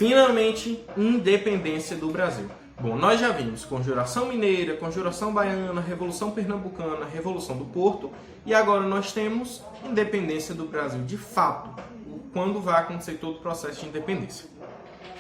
Finalmente, independência do Brasil. Bom, nós já vimos Conjuração Mineira, Conjuração Baiana, Revolução Pernambucana, Revolução do Porto e agora nós temos independência do Brasil de fato, quando vai acontecer todo o processo de independência.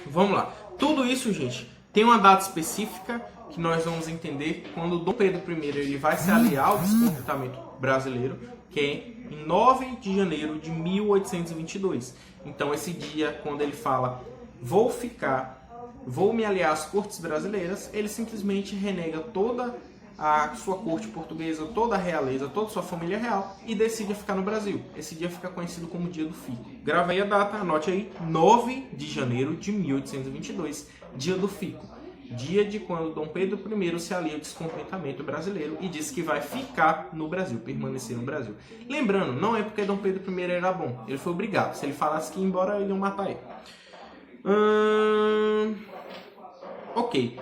Vamos lá. Tudo isso, gente, tem uma data específica que nós vamos entender quando Dom Pedro I ele vai se aliar ao descontentamento brasileiro, que é em 9 de janeiro de 1822. Então, esse dia, quando ele fala vou me aliar às cortes brasileiras, ele simplesmente renega toda a sua corte portuguesa, toda a realeza, toda a sua família real e decide ficar no Brasil. Esse dia fica conhecido como Dia do Fico. Grava aí a data, anote aí, 9 de janeiro de 1822, Dia do Fico. Dia de quando Dom Pedro I se alia ao descontentamento brasileiro e diz que vai ficar no Brasil, permanecer no Brasil. Lembrando, não é porque Dom Pedro I era bom, ele foi obrigado. Se ele falasse que ia embora, ele ia matar ele. Ok.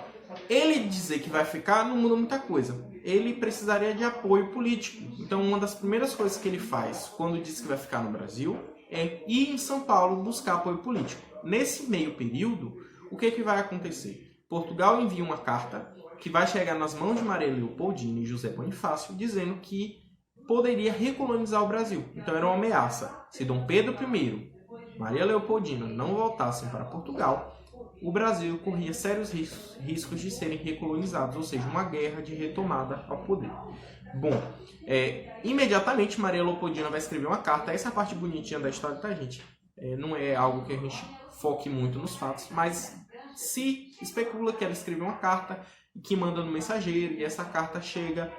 Ele dizer que vai ficar não muda muita coisa. Ele precisaria de apoio político. Então, uma das primeiras coisas que ele faz quando diz que vai ficar no Brasil é ir em São Paulo buscar apoio político. Nesse meio período, o que vai acontecer? Portugal envia uma carta que vai chegar nas mãos de Maria Leopoldina e José Bonifácio, dizendo que poderia recolonizar o Brasil. Então, era uma ameaça. Se Dom Pedro I, Maria Leopoldina não voltassem para Portugal, o Brasil corria sérios riscos de serem recolonizados, ou seja, uma guerra de retomada ao poder. Bom, imediatamente Maria Leopoldina vai escrever uma carta. Essa é a parte bonitinha da história, tá, gente? Não é algo que a gente foque muito nos fatos, mas se especula que ela escreveu uma carta que manda no mensageiro, e essa carta chega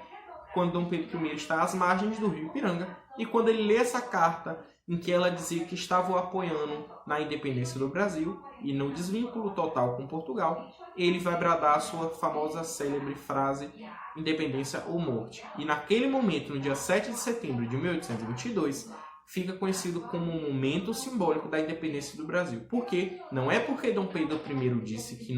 quando Dom Pedro I está às margens do rio Ipiranga, e quando ele lê essa carta em que ela dizia que estava o apoiando na independência do Brasil e no desvínculo total com Portugal, ele vai bradar a sua famosa célebre frase independência ou morte. E naquele momento, no dia 7 de setembro de 1822, fica conhecido como um momento simbólico da independência do Brasil. Por quê? Não é porque Dom Pedro I disse que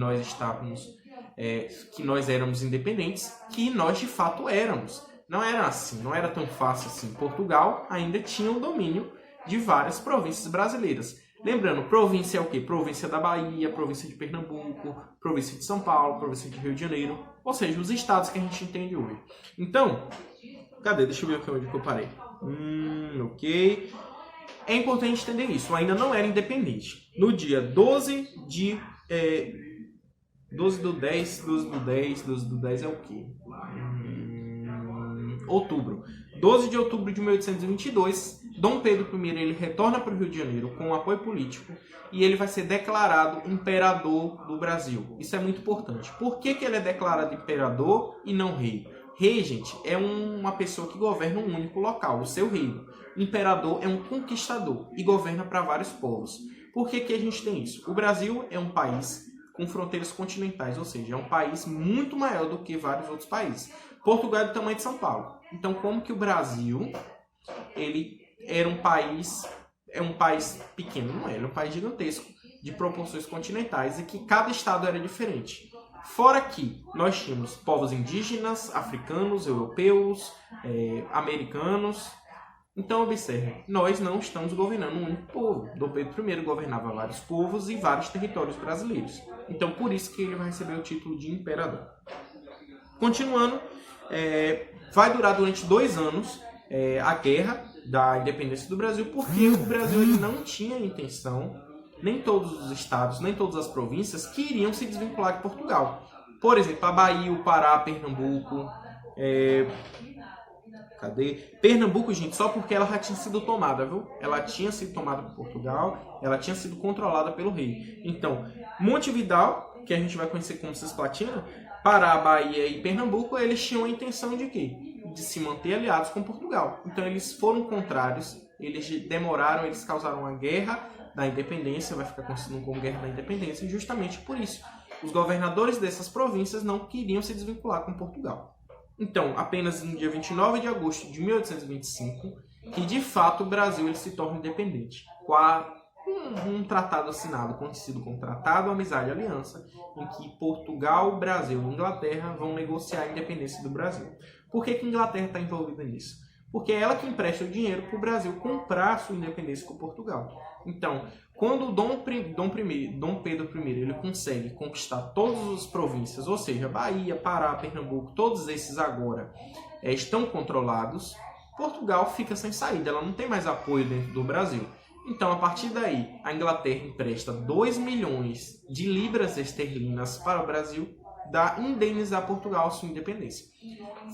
nós éramos independentes, que nós de fato éramos. Não era assim, não era tão fácil assim. Portugal ainda tinha o domínio de várias províncias brasileiras. Lembrando, província é o quê? Província da Bahia, província de Pernambuco, província de São Paulo, província de Rio de Janeiro, ou seja, os estados que a gente entende hoje. Então, cadê? Deixa eu ver aqui onde eu parei. Ok. É importante entender isso, ainda não era independente. No dia 12 do 10 é o quê? Outubro. 12 de outubro de 1822, Dom Pedro I ele retorna para o Rio de Janeiro com apoio político e ele vai ser declarado imperador do Brasil. Isso é muito importante. Por que ele é declarado imperador e não rei? Rei, gente, é uma pessoa que governa um único local, o seu reino. Imperador é um conquistador e governa para vários povos. Por que a gente tem isso? O Brasil é um país com fronteiras continentais, ou seja, é um país muito maior do que vários outros países. Portugal é do tamanho de São Paulo. Então, como que o Brasil ele era um país pequeno? Não era, um país gigantesco, de proporções continentais, e que cada estado era diferente. Fora que nós tínhamos povos indígenas, africanos, europeus, americanos. Então, observe, nós não estamos governando um único povo. Dom Pedro I governava vários povos e vários territórios brasileiros. Então, por isso que ele vai receber o título de imperador. Continuando, vai durar durante 2 anos a guerra da independência do Brasil, porque o Brasil ele não tinha intenção, nem todos os estados, nem todas as províncias queriam se desvincular de Portugal. Por exemplo, a Bahia, o Pará, Pernambuco. Pernambuco, gente, só porque ela já tinha sido tomada, viu? Ela tinha sido tomada por Portugal, ela tinha sido controlada pelo rei. Então, Montevidéu, que a gente vai conhecer como Cisplatina, Pará, Bahia e Pernambuco, eles tinham a intenção de quê? De se manter aliados com Portugal. Então, eles foram contrários, eles demoraram, eles causaram a guerra da independência, vai ficar conhecido como Guerra da Independência, e justamente por isso, os governadores dessas províncias não queriam se desvincular com Portugal. Então, apenas no dia 29 de agosto de 1825, que de fato o Brasil ele se torna independente, com um tratado assinado, conhecido como Tratado Amizade e Aliança, em que Portugal, Brasil e Inglaterra vão negociar a independência do Brasil. Por que a Inglaterra está envolvida nisso? porque é ela que empresta o dinheiro para o Brasil comprar a sua independência com Portugal. Então, quando o Dom Pedro I ele consegue conquistar todas as províncias, ou seja, Bahia, Pará, Pernambuco, todos esses agora estão controlados, Portugal fica sem saída, ela não tem mais apoio dentro do Brasil. Então, a partir daí, a Inglaterra empresta 2 milhões de libras esterlinas para o Brasil, dá indenizar Portugal a sua independência.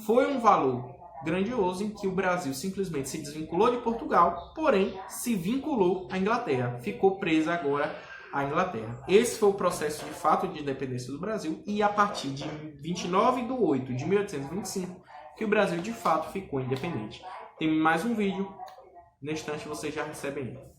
Foi um valor grandioso em que o Brasil simplesmente se desvinculou de Portugal, porém se vinculou à Inglaterra, ficou presa agora à Inglaterra. Esse foi o processo de fato de independência do Brasil e a partir de 29/8/1825 que o Brasil de fato ficou independente. Tem mais um vídeo, no instante vocês já recebem ele.